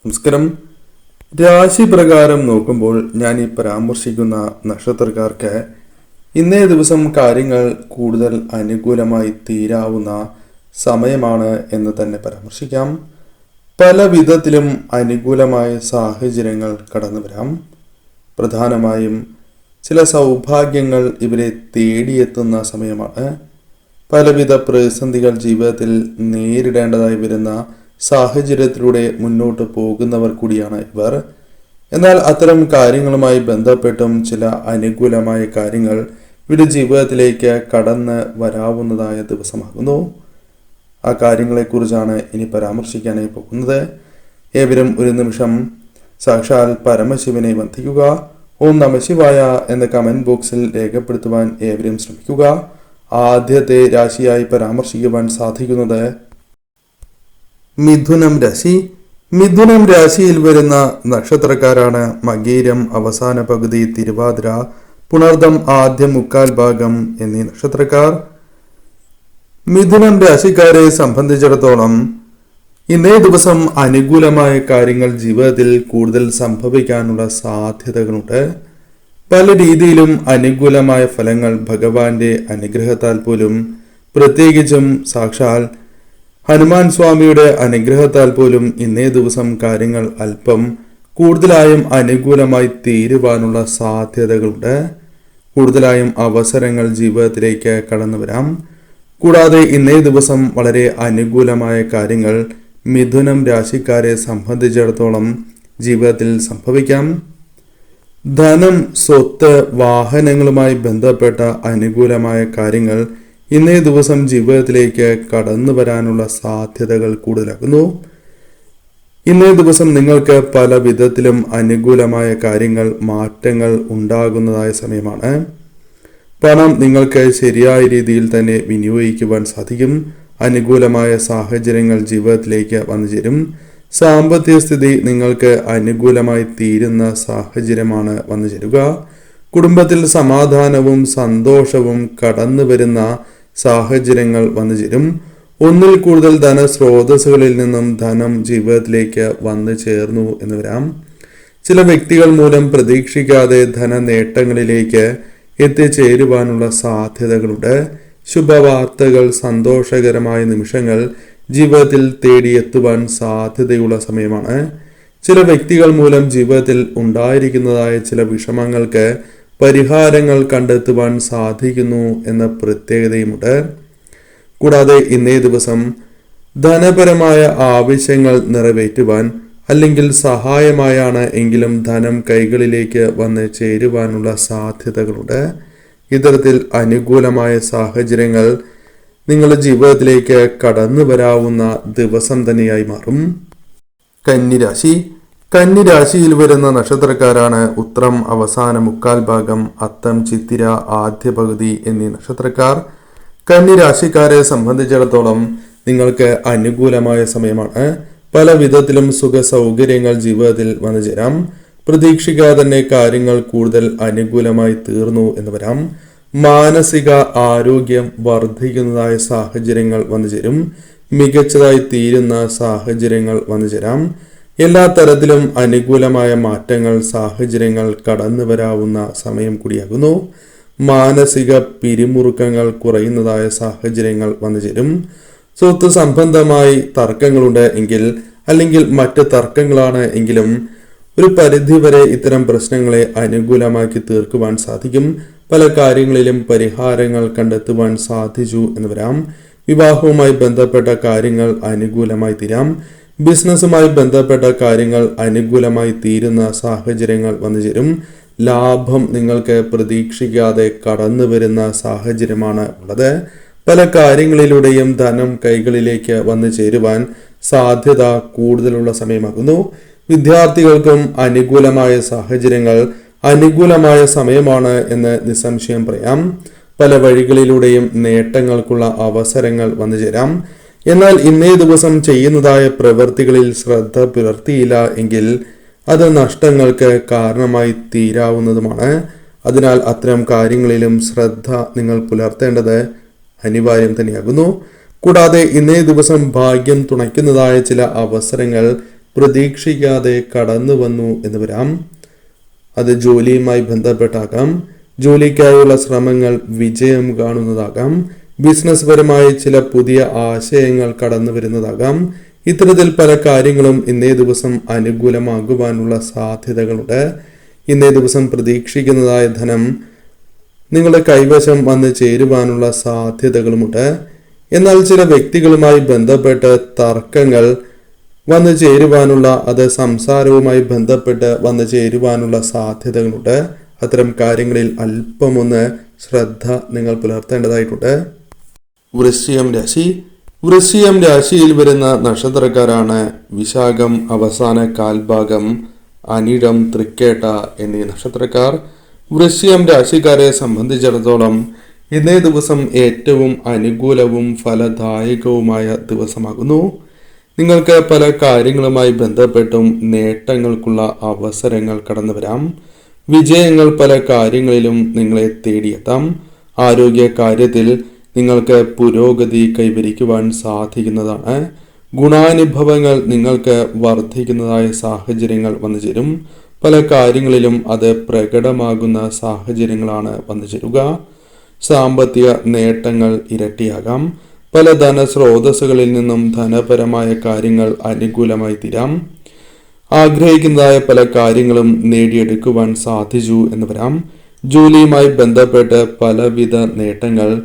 നമസ്കാരം. രാശി പ്രകാരം നോക്കുമ്പോൾ ഞാൻ ഈ പരാമർശിക്കുന്ന നക്ഷത്രക്കാർക്ക് ഇന്നേ ദിവസം കാര്യങ്ങൾ കൂടുതൽ അനുകൂലമായി തീരാവുന്ന സമയമാണ് എന്ന് തന്നെ പരാമർശിക്കാം. പല വിധത്തിലും അനുകൂലമായ സാഹചര്യങ്ങൾ കടന്നു വരാം. പ്രധാനമായും ചില സൗഭാഗ്യങ്ങൾ ഇവരെ തേടിയെത്തുന്ന സമയമാണ്. പലവിധ പ്രതിസന്ധികൾ ജീവിതത്തിൽ നേരിടേണ്ടതായി വരുന്ന സാഹചര്യത്തിലൂടെ മുന്നോട്ട് പോകുന്നവർ കൂടിയാണ് ഇവർ. എന്നാൽ അത്തരം കാര്യങ്ങളുമായി ബന്ധപ്പെട്ടും ചില അനുകൂലമായ കാര്യങ്ങൾ ഇവരുടെ ജീവിതത്തിലേക്ക് കടന്ന് വരാവുന്നതായ ദിവസമാകുന്നു. ആ കാര്യങ്ങളെക്കുറിച്ചാണ് ഇനി പരാമർശിക്കാനായി പോകുന്നത്. ഏവരും ഒരു നിമിഷം സാക്ഷാൽ പരമശിവനെ വന്ദിക്കുക. ഓം നമഃ ശിവായ എന്ന കമന്റ് ബോക്സിൽ രേഖപ്പെടുത്തുവാൻ ഏവരും ശ്രമിക്കുക. ആദ്യത്തെ രാശിയായി പരാമർശിക്കുവാൻ സാധിക്കുന്നത് മിഥുനം രാശി. മിഥുനം രാശിയിൽ വരുന്ന നക്ഷത്രക്കാരാണ് മകീരം അവസാന പകുതി, തിരുവാതിര, പുണർദം ആദ്യം മുക്കാൽ ഭാഗം എന്നീ നക്ഷത്രക്കാർ. മിഥുനം രാശിക്കാരെ സംബന്ധിച്ചിടത്തോളം ഇന്നേ ദിവസം അനുകൂലമായ കാര്യങ്ങൾ ജീവിതത്തിൽ കൂടുതൽ സംഭവിക്കാനുള്ള സാധ്യതകളുണ്ട്. പല രീതിയിലും അനുകൂലമായ ഫലങ്ങൾ ഭഗവാന്റെ അനുഗ്രഹത്താൽ പോലും, പ്രത്യേകിച്ചും സാക്ഷാൽ ഹനുമാൻ സ്വാമിയുടെ അനുഗ്രഹത്താൽ പോലും ഇന്നേ ദിവസം കാര്യങ്ങൾ അല്പം കൂടുതലായും അനുകൂലമായി തീരുവാനുള്ള സാധ്യതകളുണ്ട്. കൂടുതലായും അവസരങ്ങൾ ജീവിതത്തിലേക്ക് കടന്നു വരാം. കൂടാതെ ഇന്നേ ദിവസം വളരെ അനുകൂലമായ കാര്യങ്ങൾ മിഥുനം രാശിക്കാരെ സംബന്ധിച്ചിടത്തോളം ജീവിതത്തിൽ സംഭവിക്കാം. ധനം, സ്വത്ത്, വാഹനങ്ങളുമായി ബന്ധപ്പെട്ട അനുകൂലമായ കാര്യങ്ങൾ ഇന്നേ ദിവസം ജീവിതത്തിലേക്ക് കടന്നു വരാനുള്ള സാധ്യതകൾ കൂടുതലാകുന്നു. ഇന്നേ ദിവസം നിങ്ങൾക്ക് പല വിധത്തിലും അനുകൂലമായ കാര്യങ്ങൾ, മാറ്റങ്ങൾ ഉണ്ടാകുന്നതായ സമയമാണ്. പണം നിങ്ങൾക്ക് ശരിയായ രീതിയിൽ തന്നെ വിനിയോഗിക്കുവാൻ സാധിക്കും. അനുകൂലമായ സാഹചര്യങ്ങൾ ജീവിതത്തിലേക്ക് വന്നു ചേരും. സാമ്പത്തിക സ്ഥിതി നിങ്ങൾക്ക് അനുകൂലമായി തീരുന്ന സാഹചര്യമാണ് വന്നു ചേരുക. കുടുംബത്തിൽ സമാധാനവും സന്തോഷവും കടന്നു വരുന്ന സാഹചര്യങ്ങൾ വന്നു ചേരും. ഒന്നിൽ കൂടുതൽ ധനസ്രോതസ്സുകളിൽ നിന്നും ധനം ജീവിതത്തിലേക്ക് വന്നു ചേർന്നു എന്ന് വരാം. ചില വ്യക്തികൾ മൂലം പ്രതീക്ഷിക്കാതെ ധന നേട്ടങ്ങളിലേക്ക് എത്തിച്ചേരുവാനുള്ള സാധ്യതകളുണ്ട്. ശുഭവാർത്തകൾ, സന്തോഷകരമായ നിമിഷങ്ങൾ ജീവിതത്തിൽ തേടിയെത്തുവാൻ സാധ്യതയുള്ള സമയമാണ്. ചില വ്യക്തികൾ മൂലം ജീവിതത്തിൽ ഉണ്ടായിരിക്കുന്നതായ ചില വിഷമങ്ങൾക്ക് പരിഹാരങ്ങൾ കണ്ടെത്തുവാൻ സാധിക്കുന്നു എന്ന പ്രത്യേകതയുമുണ്ട്. കൂടാതെ ഇന്നേ ദിവസം ധനപരമായ ആവശ്യങ്ങൾ നിറവേറ്റുവാൻ, അല്ലെങ്കിൽ സഹായമായാണ് എങ്കിലും ധനം കൈകളിലേക്ക് വന്ന് ചേരുവാനുള്ള സാധ്യതകളുണ്ട്. ഇത്തരത്തിൽ അനുകൂലമായ സാഹചര്യങ്ങൾ നിങ്ങളുടെ ജീവിതത്തിലേക്ക് കടന്നു വരാവുന്ന ദിവസം തന്നെയായി മാറും. കന്നിരാശി. കന്നിരാശിയിൽ വരുന്ന നക്ഷത്രക്കാരാണ് ഉത്രം അവസാന മുക്കാൽ ഭാഗം, അത്തം, ചിത്തിര ആദ്യ പകുതി എന്നീ നക്ഷത്രക്കാർ. കന്നിരാശിക്കാരെ സംബന്ധിച്ചിടത്തോളം നിങ്ങൾക്ക് അനുകൂലമായ സമയമാണ്. പല വിധത്തിലും സുഖ സൗകര്യങ്ങൾ ജീവിതത്തിൽ വന്നു ചേരാം. പ്രതീക്ഷിക്കാതെ തന്നെ കാര്യങ്ങൾ കൂടുതൽ അനുകൂലമായി തീർന്നു എന്ന് വരാം. മാനസിക ആരോഗ്യം വർദ്ധിക്കുന്നതായ സാഹചര്യങ്ങൾ വന്നു ചേരും. മികച്ചതായി തീരുന്ന സാഹചര്യങ്ങൾ വന്നു ചേരാം. എല്ലാ തരത്തിലും അനുകൂലമായ മാറ്റങ്ങൾ, സാഹചര്യങ്ങൾ കടന്നു വരാവുന്ന സമയം കൂടിയാകുന്നു. മാനസിക പിരിമുറുക്കങ്ങൾ കുറയുന്നതായ സാഹചര്യങ്ങൾ വന്നു ചേരും. സ്വത്ത് സംബന്ധമായി തർക്കങ്ങളുണ്ട് എങ്കിൽ, അല്ലെങ്കിൽ മറ്റ് തർക്കങ്ങളാണ് എങ്കിലും ഒരു പരിധിവരെ ഇത്തരം പ്രശ്നങ്ങളെ അനുകൂലമാക്കി തീർക്കുവാൻ സാധിക്കും. പല കാര്യങ്ങളിലും പരിഹാരങ്ങൾ കണ്ടെത്തുവാൻ സാധിച്ചു എന്ന് വരാം. വിവാഹവുമായി ബന്ധപ്പെട്ട കാര്യങ്ങൾ അനുകൂലമായി തീരാം. ബിസിനസ്സുമായി ബന്ധപ്പെട്ട കാര്യങ്ങൾ അനുകൂലമായി തീരുന്ന സാഹചര്യങ്ങൾ വന്നു ചേരും. ലാഭം നിങ്ങൾക്ക് പ്രതീക്ഷിക്കാതെ കടന്നു വരുന്ന സാഹചര്യമാണ് ഉള്ളത്. പല കാര്യങ്ങളിലൂടെയും ധനം കൈകളിലേക്ക് വന്നു ചേരുവാൻ സാധ്യത കൂടുതലുള്ള സമയമാകുന്നു. വിദ്യാർത്ഥികൾക്കും അനുകൂലമായ സാഹചര്യങ്ങൾ, അനുകൂലമായ സമയമാണ് എന്ന് നിസ്സംശയം പറയാം. പല വഴികളിലൂടെയും നേട്ടങ്ങൾക്കുള്ള അവസരങ്ങൾ വന്നു ചേരാം. എന്നാൽ ഇന്നേ ദിവസം ചെയ്യുന്നതായ പ്രവൃത്തികളിൽ ശ്രദ്ധ പുലർത്തിയില്ല എങ്കിൽ അത് നഷ്ടങ്ങൾക്ക് കാരണമായി തീരാവുന്നതുമാണ്. അതിനാൽ അത്തരം കാര്യങ്ങളിലും ശ്രദ്ധ നിങ്ങൾ പുലർത്തേണ്ടത് അനിവാര്യം തന്നെയാകുന്നു. കൂടാതെ ഇന്നേ ദിവസം ഭാഗ്യം തുണയ്ക്കുന്നതായ ചില അവസരങ്ങൾ പ്രതീക്ഷിക്കാതെ കടന്നു വന്നു എന്ന് വരാം. അത് ജോലിയുമായി ബന്ധപ്പെട്ടാകാം, ജോലിക്കായുള്ള ശ്രമങ്ങൾ വിജയം കാണുന്നതാകാം, ബിസിനസ് പരമായ ചില പുതിയ ആശയങ്ങൾ കടന്നു വരുന്നതാകാം. ഇത്തരത്തിൽ പല കാര്യങ്ങളും ഇന്നേ ദിവസം അനുകൂലമാകുവാനുള്ള സാധ്യതകളുണ്ട്. ഇന്നേ ദിവസം പ്രതീക്ഷിക്കുന്നതായ ധനം നിങ്ങളുടെ കൈവശം വന്ന് ചേരുവാനുള്ള സാധ്യതകളുമുണ്ട്. എന്നാൽ ചില വ്യക്തികളുമായി ബന്ധപ്പെട്ട് തർക്കങ്ങൾ വന്നു ചേരുവാനുള്ള, അത് സംസാരവുമായി ബന്ധപ്പെട്ട് വന്നു ചേരുവാനുള്ള സാധ്യതകളുണ്ട്. അത്തരം കാര്യങ്ങളിൽ അല്പമൊന്ന് ശ്രദ്ധ നിങ്ങൾ പുലർത്തേണ്ടതായിട്ടുണ്ട്. വൃശ്ചികം രാശി. വൃശ്ചികം രാശിയിൽ വരുന്ന നക്ഷത്രക്കാരാണ് വിശാഖം അവസാന കാൽഭാഗം, അനിഴം, തൃക്കേട്ട എന്നീ നക്ഷത്രക്കാർ. വൃശ്ചികം രാശിക്കാരെ സംബന്ധിച്ചിടത്തോളം ഇന്നേ ദിവസം ഏറ്റവും അനുകൂലവും ഫലദായകവുമായ ദിവസമാകുന്നു. നിങ്ങൾക്ക് പല കാര്യങ്ങളുമായി ബന്ധപ്പെട്ടും നേട്ടങ്ങൾക്കുള്ള അവസരങ്ങൾ കടന്നു വരാം. വിജയങ്ങൾ പല കാര്യങ്ങളിലും നിങ്ങളെ തേടിയെത്താം. ആരോഗ്യ കാര്യത്തിൽ നിങ്ങൾക്ക് പുരോഗതി കൈവരിക്കുവാൻ സാധിക്കുന്നതാണ്. ഗുണാനുഭവങ്ങൾ നിങ്ങൾക്ക് വർദ്ധിക്കുന്നതായ സാഹചര്യങ്ങൾ വന്നു ചേരും. പല കാര്യങ്ങളിലും അത് പ്രകടമാകുന്ന സാഹചര്യങ്ങളാണ് വന്നു ചേരുക. സാമ്പത്തിക നേട്ടങ്ങൾ ഇരട്ടിയാകാം. പല ധനസ്രോതസ്സുകളിൽ നിന്നും ധനപരമായ കാര്യങ്ങൾ അനുകൂലമായി തീരാം. ആഗ്രഹിക്കുന്നതായ പല കാര്യങ്ങളും നേടിയെടുക്കുവാൻ സാധിച്ചു എന്ന് വരാം. ജോലിയുമായി ബന്ധപ്പെട്ട് പലവിധ നേട്ടങ്ങൾ,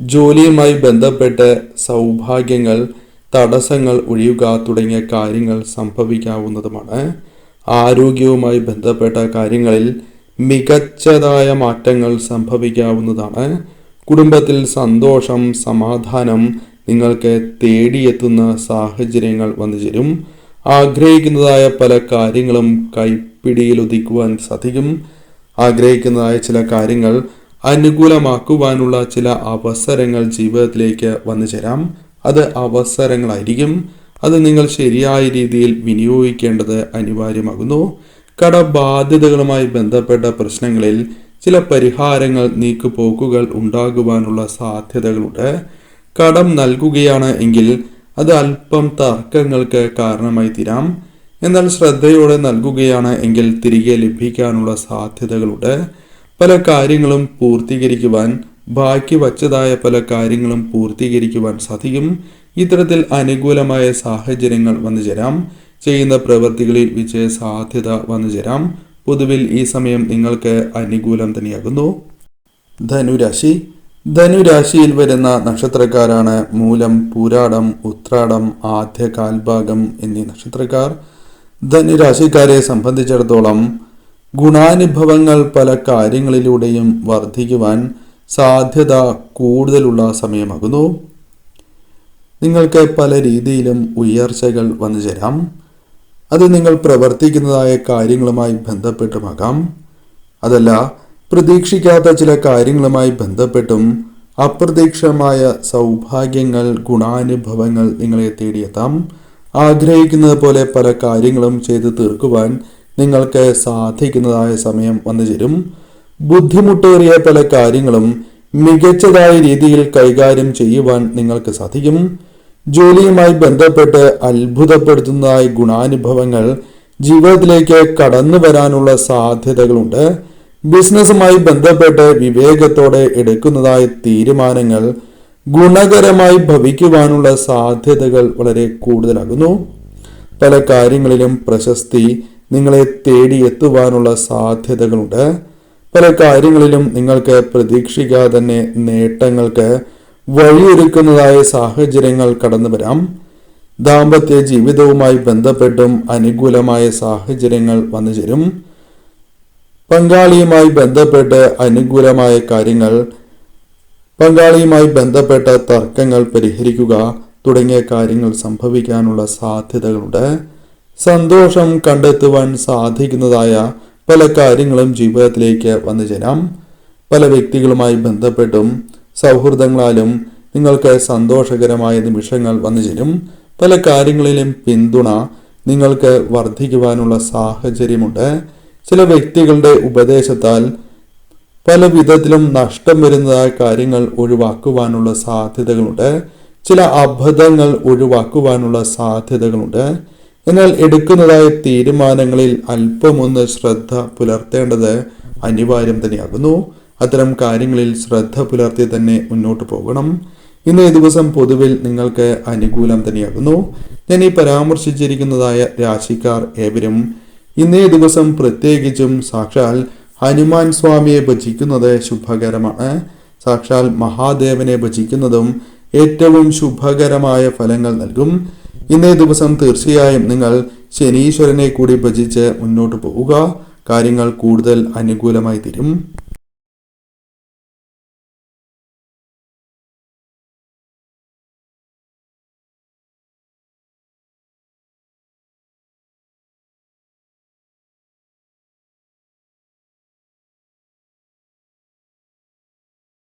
ജോലിയുമായി ബന്ധപ്പെട്ട് സൗഭാഗ്യങ്ങൾ, തടസ്സങ്ങൾ ഒഴിയുക തുടങ്ങിയ കാര്യങ്ങൾ സംഭവിക്കാവുന്നതുമാണ്. ആരോഗ്യവുമായി ബന്ധപ്പെട്ട കാര്യങ്ങളിൽ മികച്ചതായ മാറ്റങ്ങൾ സംഭവിക്കാവുന്നതാണ്. കുടുംബത്തിൽ സന്തോഷം, സമാധാനം നിങ്ങൾക്ക് തേടിയെത്തുന്ന സാഹചര്യങ്ങൾ വന്നു ചേരും. ആഗ്രഹിക്കുന്നതായ പല കാര്യങ്ങളും കൈപ്പിടിയിൽ ഒതുക്കുവാൻ സാധിക്കും. ആഗ്രഹിക്കുന്നതായ ചില കാര്യങ്ങൾ അനുകൂലമാക്കുവാനുള്ള ചില അവസരങ്ങൾ ജീവിതത്തിലേക്ക് വന്നു ചേരാം. അത് അവസരങ്ങളായിരിക്കും. അത് നിങ്ങൾ ശരിയായ രീതിയിൽ വിനിയോഗിക്കേണ്ടത് അനിവാര്യമാകുന്നു. കടബാധ്യതകളുമായി ബന്ധപ്പെട്ട പ്രശ്നങ്ങളിൽ ചില പരിഹാരങ്ങൾ, നീക്കുപോക്കുകൾ ഉണ്ടാകുവാനുള്ള സാധ്യതകളുണ്ട്. കടം നൽകുകയാണ് എങ്കിൽ അത് അല്പം തർക്കങ്ങൾക്ക് കാരണമായി തീരാം. എന്നാൽ ശ്രദ്ധയോടെ നൽകുകയാണ് എങ്കിൽ തിരികെ ലഭിക്കാനുള്ള സാധ്യതകളുണ്ട്. പല കാര്യങ്ങളും പൂർത്തീകരിക്കുവാൻ, ബാക്കി വച്ചതായ പല കാര്യങ്ങളും പൂർത്തീകരിക്കുവാൻ സാധിക്കും. ഇത്തരത്തിൽ അനുകൂലമായ സാഹചര്യങ്ങൾ വന്നു ചേരാം. ചെയ്യുന്ന പ്രവൃത്തികളിൽ വിജയ സാധ്യത വന്നു ചേരാം. പൊതുവിൽ ഈ സമയം നിങ്ങൾക്ക് അനുകൂലം തന്നെയാകുന്നു. ധനുരാശി. ധനുരാശിയിൽ വരുന്ന നക്ഷത്രക്കാരാണ് മൂലം, പൂരാടം, ഉത്രാടം, ആദ്യ കാൽഭാഗം എന്നീ നക്ഷത്രക്കാർ. ധനുരാശിക്കാരെ സംബന്ധിച്ചിടത്തോളം ഗുണാനുഭവങ്ങൾ പല കാര്യങ്ങളിലൂടെയും വർദ്ധിക്കുവാൻ സാധ്യത കൂടുതലുള്ള സമയമാകുന്നു. നിങ്ങൾക്ക് പല രീതിയിലും ഉയർച്ചകൾ വന്നു ചേരാം. അത് നിങ്ങൾ പ്രവർത്തിക്കുന്നതായ കാര്യങ്ങളുമായി ബന്ധപ്പെട്ടുമാകാം. അതല്ല, പ്രതീക്ഷിക്കാത്ത ചില കാര്യങ്ങളുമായി ബന്ധപ്പെട്ടും അപ്രതീക്ഷിതമായ സൗഭാഗ്യങ്ങൾ, ഗുണാനുഭവങ്ങൾ നിങ്ങളെ തേടിയെത്താം. ആഗ്രഹിക്കുന്നത് പോലെ പല കാര്യങ്ങളും ചെയ്തു തീർക്കുവാൻ നിങ്ങൾക്ക് സാധിക്കുന്നതായ സമയം വന്നു ചേരും. ബുദ്ധിമുട്ടേറിയ പല കാര്യങ്ങളും മികച്ചതായ രീതിയിൽ കൈകാര്യം ചെയ്യുവാൻ നിങ്ങൾക്ക് സാധിക്കും. ജോലിയുമായി ബന്ധപ്പെട്ട് അത്ഭുതപ്പെടുത്തുന്നതായ ഗുണാനുഭവങ്ങൾ ജീവിതത്തിലേക്ക് കടന്നു വരാനുള്ള സാധ്യതകളുണ്ട്. ബിസിനസ്സുമായി ബന്ധപ്പെട്ട് വിവേകത്തോടെ എടുക്കുന്നതായ തീരുമാനങ്ങൾ ഗുണകരമായി ഭവിക്കുവാനുള്ള സാധ്യതകൾ വളരെ കൂടുതലാകുന്നു. പല കാര്യങ്ങളിലും പ്രശസ്തി നിങ്ങളെ തേടിയെത്തുവാനുള്ള സാധ്യതകളുണ്ട്. പല കാര്യങ്ങളിലും നിങ്ങൾക്ക് പ്രതീക്ഷിക്കാതെ തന്നെ നേട്ടങ്ങൾക്ക് വഴിയൊരുക്കുന്നതായ സാഹചര്യങ്ങൾ കടന്നു വരാം. ദാമ്പത്യ ജീവിതവുമായി ബന്ധപ്പെട്ടും അനുകൂലമായ സാഹചര്യങ്ങൾ വന്നു ചേരും. പങ്കാളിയുമായി ബന്ധപ്പെട്ട് അനുകൂലമായ കാര്യങ്ങൾ, പങ്കാളിയുമായി ബന്ധപ്പെട്ട തർക്കങ്ങൾ പരിഹരിക്കുക തുടങ്ങിയ കാര്യങ്ങൾ സംഭവിക്കാനുള്ള സാധ്യതകളുണ്ട്. സന്തോഷം കണ്ടെത്തുവാൻ സാധിക്കുന്നതായ പല കാര്യങ്ങളും ജീവിതത്തിലേക്ക് വന്നു ചേരാം. പല വ്യക്തികളുമായി ബന്ധപ്പെട്ടും സൗഹൃദങ്ങളാലും നിങ്ങൾക്ക് സന്തോഷകരമായ നിമിഷങ്ങൾ വന്നു ചേരും. പല കാര്യങ്ങളിലും പിന്തുണ നിങ്ങൾക്ക് വർദ്ധിക്കുവാനുള്ള സാഹചര്യമുണ്ട്. ചില വ്യക്തികളുടെ ഉപദേശത്താൽ പല വിധത്തിലും നഷ്ടം വരുന്നതായ കാര്യങ്ങൾ ഒഴിവാക്കുവാനുള്ള സാധ്യതകളുണ്ട്. ചില അബദ്ധങ്ങൾ ഒഴിവാക്കുവാനുള്ള സാധ്യതകളുണ്ട്. എന്നാൽ എടുക്കുന്നതായ തീരുമാനങ്ങളിൽ അല്പമൊന്ന് ശ്രദ്ധ പുലർത്തേണ്ടത് അനിവാര്യം തന്നെയാകുന്നു. അത്തരം കാര്യങ്ങളിൽ ശ്രദ്ധ പുലർത്തി തന്നെ മുന്നോട്ട് പോകണം. ഇന്നേ ദിവസം പൊതുവിൽ നിങ്ങൾക്ക് അനുകൂലം തന്നെയാകുന്നു. ഞാൻ ഈ പരാമർശിച്ചിരിക്കുന്നതായ രാശിക്കാർ ഏവരും ഇന്നേ ദിവസം പ്രത്യേകിച്ചും സാക്ഷാൽ ഹനുമാൻ സ്വാമിയെ ഭജിക്കുന്നത് ശുഭകരമാണ്. സാക്ഷാൽ മഹാദേവനെ ഭജിക്കുന്നതും ഏറ്റവും ശുഭകരമായ ഫലങ്ങൾ നൽകും. ഇന്നേ ദിവസം തീർച്ചയായും നിങ്ങൾ ശനീശ്വരനെ കൂടി ഭജിച്ച് മുന്നോട്ട് പോവുക. കാര്യങ്ങൾ കൂടുതൽ അനുകൂലമായി തീരും.